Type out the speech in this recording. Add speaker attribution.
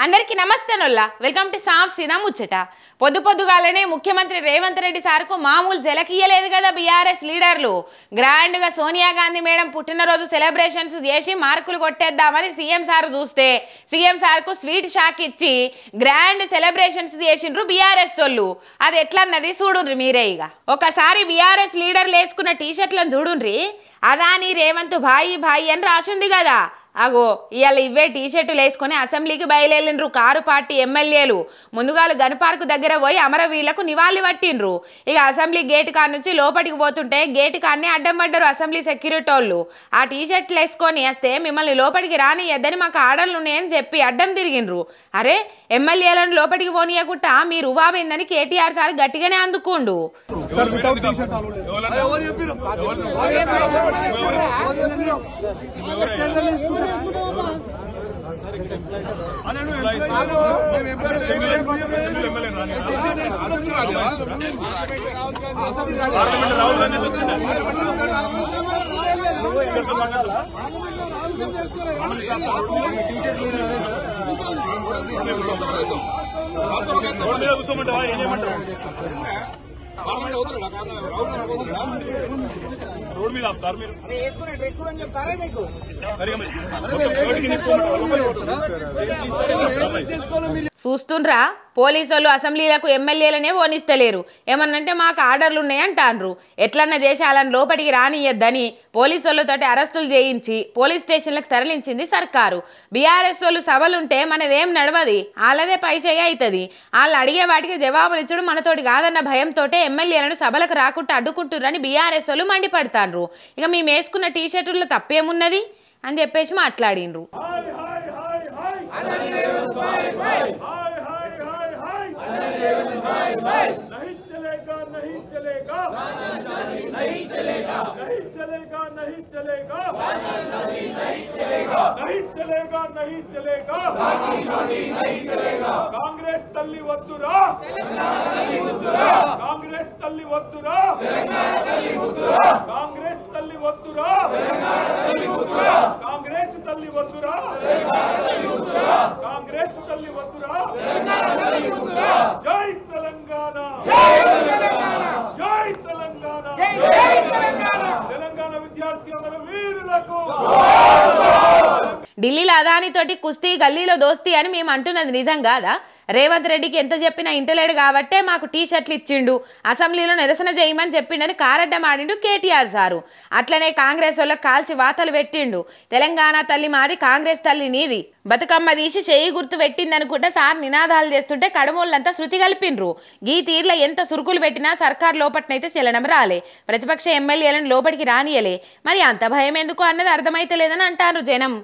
Speaker 1: అందరికీ నమస్తే నొల్లా welcome to సాఫ్ సీదా ముచ్చట పొద్దుగాలనే ముఖ్యమంత్రి రేవంత్ రెడ్డి సార్కు మామూలు జలకియలేదు కదా బీఆర్ఎస్ లీడర్లు గ్రాండ్ గా సోనియా గాంధీ మేడం పుట్టినరోజు సెలబ్రేషన్స్ చేసి మార్కులు కొట్టేద్దామని సీఎం సార్ చూస్తే సీఎం సార్కు స్వీట్ షాక్ ఇచ్చి గ్రాండ్ సెలబ్రేషన్స్ చేసిండ్రు బీఆర్ఎస్ వాళ్ళు అది ఎట్లన్నది చూడుండ్రి మీరే ఇక ఒకసారి బీఆర్ఎస్ లీడర్లు వేసుకున్న టీషర్ట్లను చూడుండ్రి అదాని రేవంత్ భాయి భాయి అని రాసింది కదా అగో ఇవాళ ఇవే టీషర్టులు వేసుకొని అసెంబ్లీకి బయలుదేరిండ్రు కారు పార్టీ ఎమ్మెల్యేలు ముందుగాలు గన్పార్కు దగ్గర పోయి అమరవీరులకు నివాళి పట్టిండ్రు ఇక అసెంబ్లీ గేట్ కాడ నుంచి లోపలికి పోతుంటే గేట్ కాడనే అడ్డం పడ్డారు అసెంబ్లీ సెక్యూరిటీ వాళ్ళు ఆ టీషర్ట్లు వేసుకొని వస్తే మిమ్మల్ని లోపలికి రానియద్దని మాకు ఆర్డర్లు ఉన్నాయని చెప్పి అడ్డం తిరిగిండ్రు అరే ఎమ్మెల్యేలను లోపలికి పోనీయకుండా మీరు ఉవాబైందని కేటీఆర్ సార్ గట్టిగానే అందుకుండు
Speaker 2: రోడ్ మీద ఆపుతారు మీరు
Speaker 1: చూస్తుండ్రా పోలీసులు అసెంబ్లీలకు ఎమ్మెల్యేలనే ఓనిస్తలేరు ఏమన్నంటే మాకు ఆర్డర్లు ఉన్నాయంటాన్రు ఎట్లన్నా చేశాలని లోపలికి రానియద్దని పోలీసులతోటి అరెస్టులు చేయించి పోలీస్ స్టేషన్లకు తరలించింది సర్కారు బీఆర్ఎస్ వాళ్ళు సభలుంటే మనదేం నడవది వాళ్ళదే పైచేయ అవుతుంది వాళ్ళు అడిగే వాటికి జవాబులు ఇచ్చడం మనతోటి కాదన్న భయంతో ఎమ్మెల్యేలను సభలకు రాకుండా అడ్డుకుంటుర్రని బీఆర్ఎస్ వాళ్ళు మండిపడతాన్రు ఇక మేము వేసుకున్న టీషర్టుల్లో తప్పేమున్నది అని చెప్పేసి మాట్లాడిండ్రు
Speaker 2: नहीं चलेगा नहीं चलेगा नहीं चलेगा नहीं चलेगा नहीं चलेगा नहीं चलेगा नहीं चलेगा नहीं चलेगा नहीं चलेगा कांग्रेस तल्ली वद्दुरा कांग्रेस तल्ली वद्दुरा कांग्रेस तल्ली वद्दुरा कांग्रेस तल्ली वद्दुरा कांग्रेस तल्ली वद्दुरा जय तेलंगाना जय तेलंगाना तेलंगाना विद्यार्थी वीरुలకు
Speaker 1: ఢిల్లీలో అదానితోటి కుస్తీ గల్లీలో దోస్తీ అని మేము అంటున్నది నిజం కాదా రేవంత్ రెడ్డికి ఎంత చెప్పినా ఇంటలేడు కాబట్టే మాకు టీషర్ట్లు ఇచ్చిండు అసెంబ్లీలో నిరసన చేయమని చెప్పిండని కారడ్డం ఆడిండు కేటీఆర్ సారు అట్లనే కాంగ్రెస్ వాళ్ళకి కాల్చి వాతలు పెట్టిండు తెలంగాణ తల్లి మాది కాంగ్రెస్ తల్లి నీది బతుకమ్మ తీసి చేయి గుర్తు పెట్టిందనుకుంటే సార్ నినాదాలు చేస్తుంటే కడుమోళ్ళంతా శృతి కలిపిండ్రు ఈ తీర్లో ఎంత సురుకులు పెట్టినా సర్కార్ లోపట్నైతే చెల్లడం రాలే ప్రతిపక్ష ఎమ్మెల్యేలను లోపలికి రానియలే మరి అంత భయం ఎందుకు అన్నది అర్థమైతే లేదని అంటారు జనం